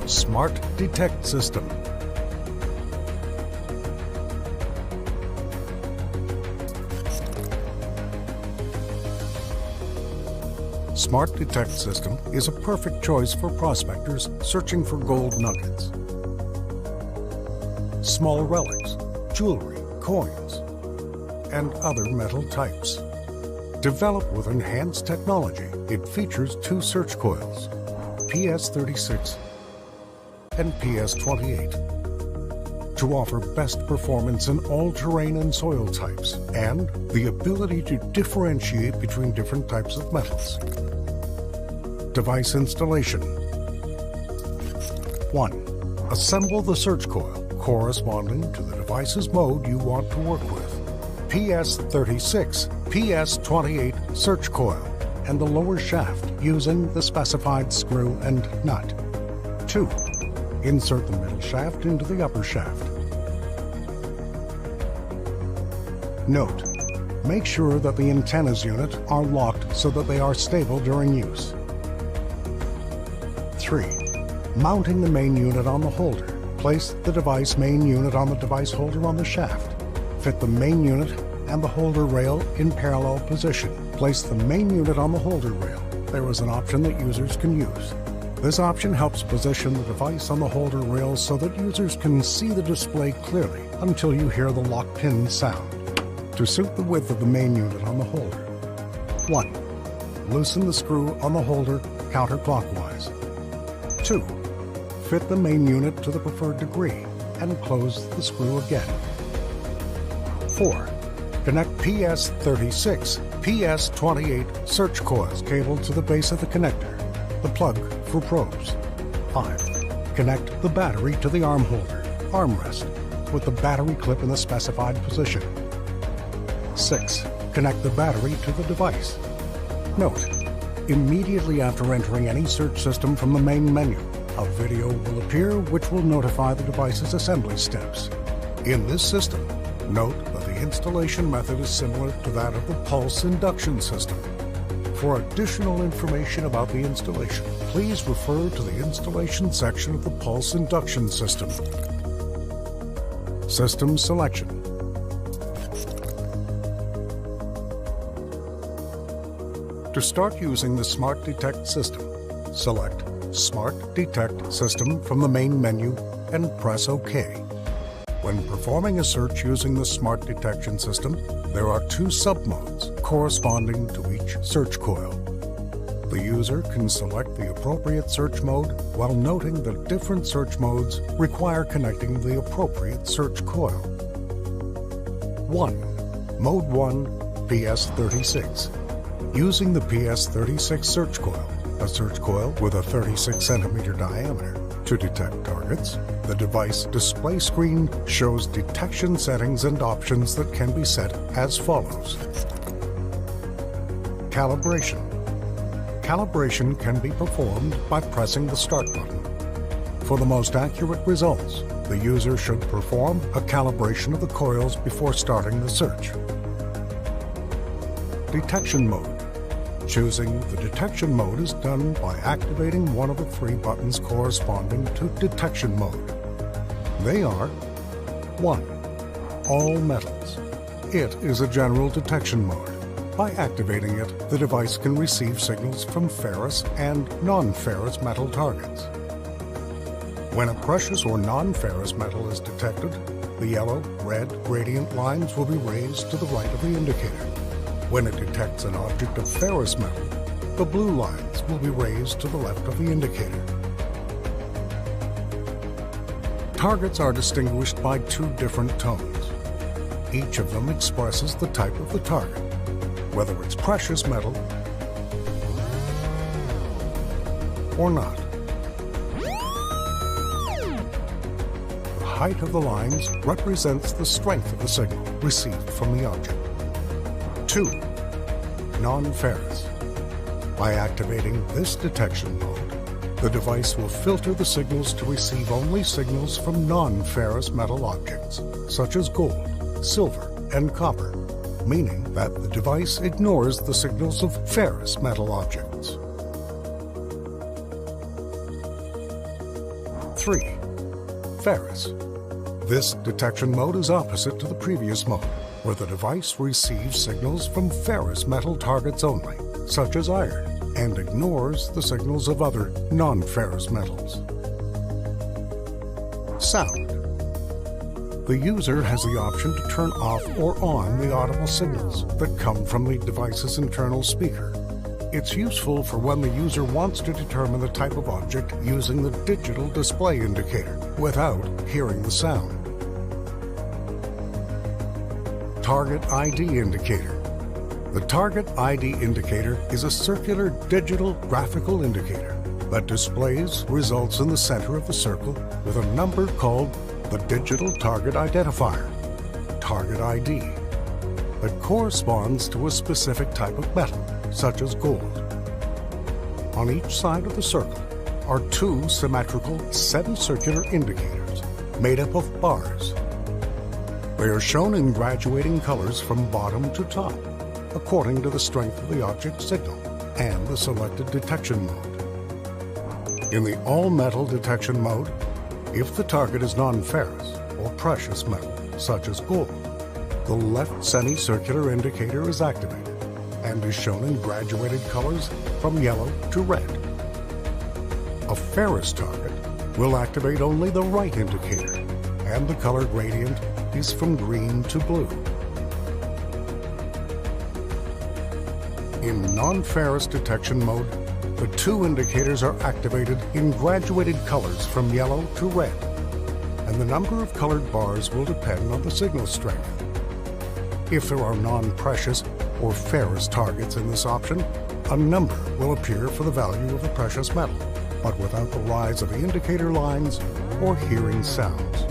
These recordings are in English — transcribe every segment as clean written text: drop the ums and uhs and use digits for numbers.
Smart Detect System. Smart Detect System is a perfect choice for prospectors searching for gold nuggets, small relics, jewelry, coins, and other metal types. Developed with enhanced technology, it features two search coils, PS36 and PS28, to offer best performance in all terrain and soil types, and the ability to differentiate between different types of metals. Device installation. 1. Assemble the search coil corresponding to the device's mode you want to work with. PS36, PS28 search coil and the lower shaft using the specified screw and nut. 2. Insert the middle shaft into the upper shaft. Note: make sure that the antennas unit are locked so that they are stable during use. 3. Mounting the main unit on the holder. Place the device main unit on the device holder on the shaft. Fit the main unit and the holder rail in parallel position. Place the main unit on the holder rail. There is an option that users can use. This option helps position the device on the holder rail so that users can see the display clearly until you hear the lock pin sound. To suit the width of the main unit on the holder. 1. Loosen the screw on the holder counterclockwise. 2. Fit the main unit to the preferred degree and close the screw again. 4. Connect PS36, PS28 search coils cable to the base of the connector, the plug for probes. 5. Connect the battery to the arm holder, armrest, with the battery clip in the specified position. 6. Connect the battery to the device. Note: immediately after entering any search system from the main menu, a video will appear which will notify the device's assembly steps. In this system, note that the installation method is similar to that of the pulse induction system. For additional information about the installation, please refer to the installation section of the pulse induction system. System selection. To start using the Smart Detect system, select Smart Detect System from the main menu and press OK. When performing a search using the Smart Detection system, there are two submodes corresponding to each search coil. The user can select the appropriate search mode while noting that different search modes require connecting the appropriate search coil. 1. Mode 1, PS36. Using the PS36 search coil, a search coil with a 36 centimeter diameter, to detect targets, the device display screen shows detection settings and options that can be set as follows. Calibration. Calibration can be performed by pressing the Start button. For the most accurate results, the user should perform a calibration of the coils before starting the search. Detection mode. Choosing the detection mode is done by activating one of the three buttons corresponding to detection mode. They are: 1. All metals. It is a general detection mode. By activating it, the device can receive signals from ferrous and non-ferrous metal targets. When a precious or non-ferrous metal is detected, the yellow, red gradient lines will be raised to the right of the indicator. When it detects an object of ferrous metal, the blue lines will be raised to the left of the indicator. Targets are distinguished by two different tones. Each of them expresses the type of the target, whether it's precious metal or not. The height of the lines represents the strength of the signal received from the object. 2. Non-ferrous. By activating this detection mode, the device will filter the signals to receive only signals from non-ferrous metal objects, such as gold, silver, and copper, meaning that the device ignores the signals of ferrous metal objects. 3. Ferrous. This detection mode is opposite to the previous mode, where the device receives signals from ferrous metal targets only, such as iron, and ignores the signals of other non-ferrous metals. Sound. The user has the option to turn off or on the audible signals that come from the device's internal speaker. It's useful for when the user wants to determine the type of object using the digital display indicator without hearing the sound. Target ID indicator. The target ID indicator is a circular digital graphical indicator that displays results in the center of the circle with a number called the digital target identifier, target ID, that corresponds to a specific type of metal, such as gold. On each side of the circle are two symmetrical semicircular indicators made up of bars. They are shown in graduating colors from bottom to top, according to the strength of the object signal and the selected detection mode. In the all-metal detection mode, if the target is non-ferrous or precious metal, such as gold, the left semicircular indicator is activated and is shown in graduated colors from yellow to red. A ferrous target will activate only the right indicator, and the color gradient is from green to blue. In non-ferrous detection mode, the two indicators are activated in graduated colors from yellow to red, and the number of colored bars will depend on the signal strength. If there are non-precious or ferrous targets in this option, a number will appear for the value of the precious metal, but without the rise of the indicator lines or hearing sounds.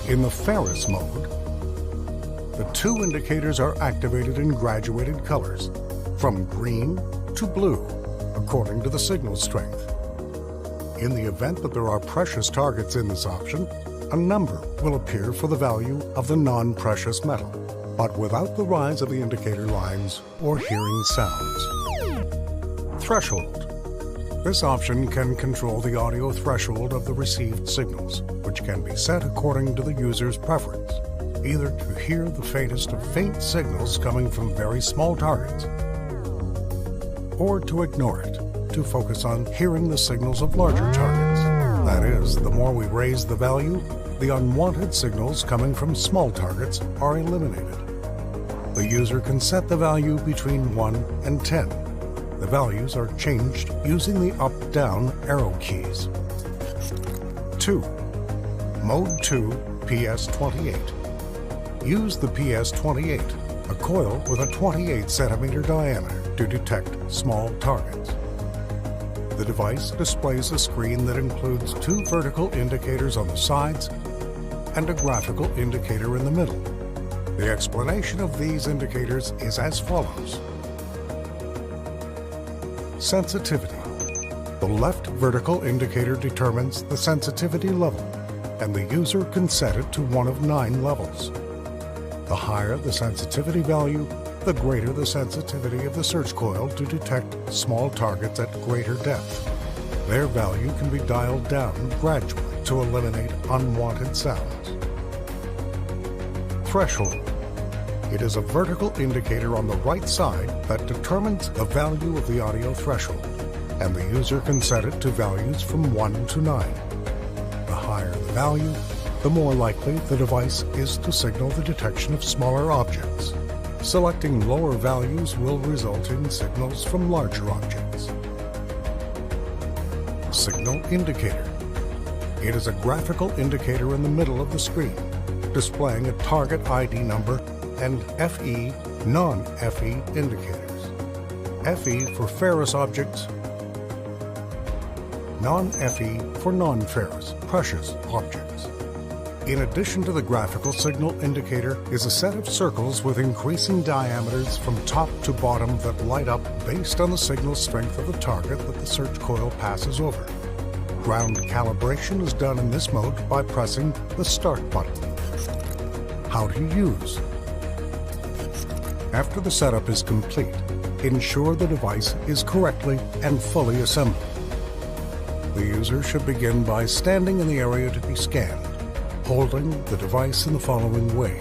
In the ferrous mode, the two indicators are activated in graduated colors, from green to blue, according to the signal strength. In the event that there are precious targets in this option, a number will appear for the value of the non-precious metal, but without the rise of the indicator lines or hearing sounds. Threshold. This option can control the audio threshold of the received signals, which can be set according to the user's preference, either to hear the faintest of faint signals coming from very small targets, or to ignore it, to focus on hearing the signals of larger targets. That is, the more we raise the value, the unwanted signals coming from small targets are eliminated. The user can set the value between 1 and 10. The values are changed using the up-down arrow keys. 2. Mode 2 PS28. Use the PS28, a coil with a 28 centimeter diameter, to detect small targets. The device displays a screen that includes two vertical indicators on the sides and a graphical indicator in the middle. The explanation of these indicators is as follows. Sensitivity. The left vertical indicator determines the sensitivity level, and the user can set it to one of 9 levels. The higher the sensitivity value, the greater the sensitivity of the search coil to detect small targets at greater depth. Their value can be dialed down gradually to eliminate unwanted sounds. Threshold. It is a vertical indicator on the right side that determines the value of the audio threshold, and the user can set it to values from 1 to 9. The higher the value, the more likely the device is to signal the detection of smaller objects. Selecting lower values will result in signals from larger objects. Signal indicator. It is a graphical indicator in the middle of the screen, displaying a target ID number and FE, non-FE indicators. FE for ferrous objects, non-FE for non-ferrous, precious objects. In addition to the graphical signal indicator is a set of circles with increasing diameters from top to bottom that light up based on the signal strength of the target that the search coil passes over. Ground calibration is done in this mode by pressing the Start button. How to use. After the setup is complete, ensure the device is correctly and fully assembled. The user should begin by standing in the area to be scanned, holding the device in the following way.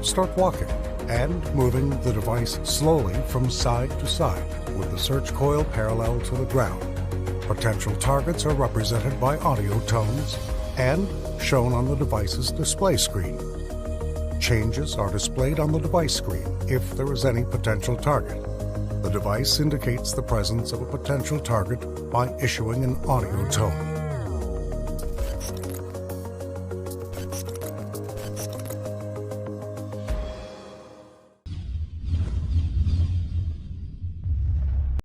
Start walking and moving the device slowly from side to side with the search coil parallel to the ground. Potential targets are represented by audio tones and shown on the device's display screen. Changes are displayed on the device screen if there is any potential target. The device indicates the presence of a potential target by issuing an audio tone.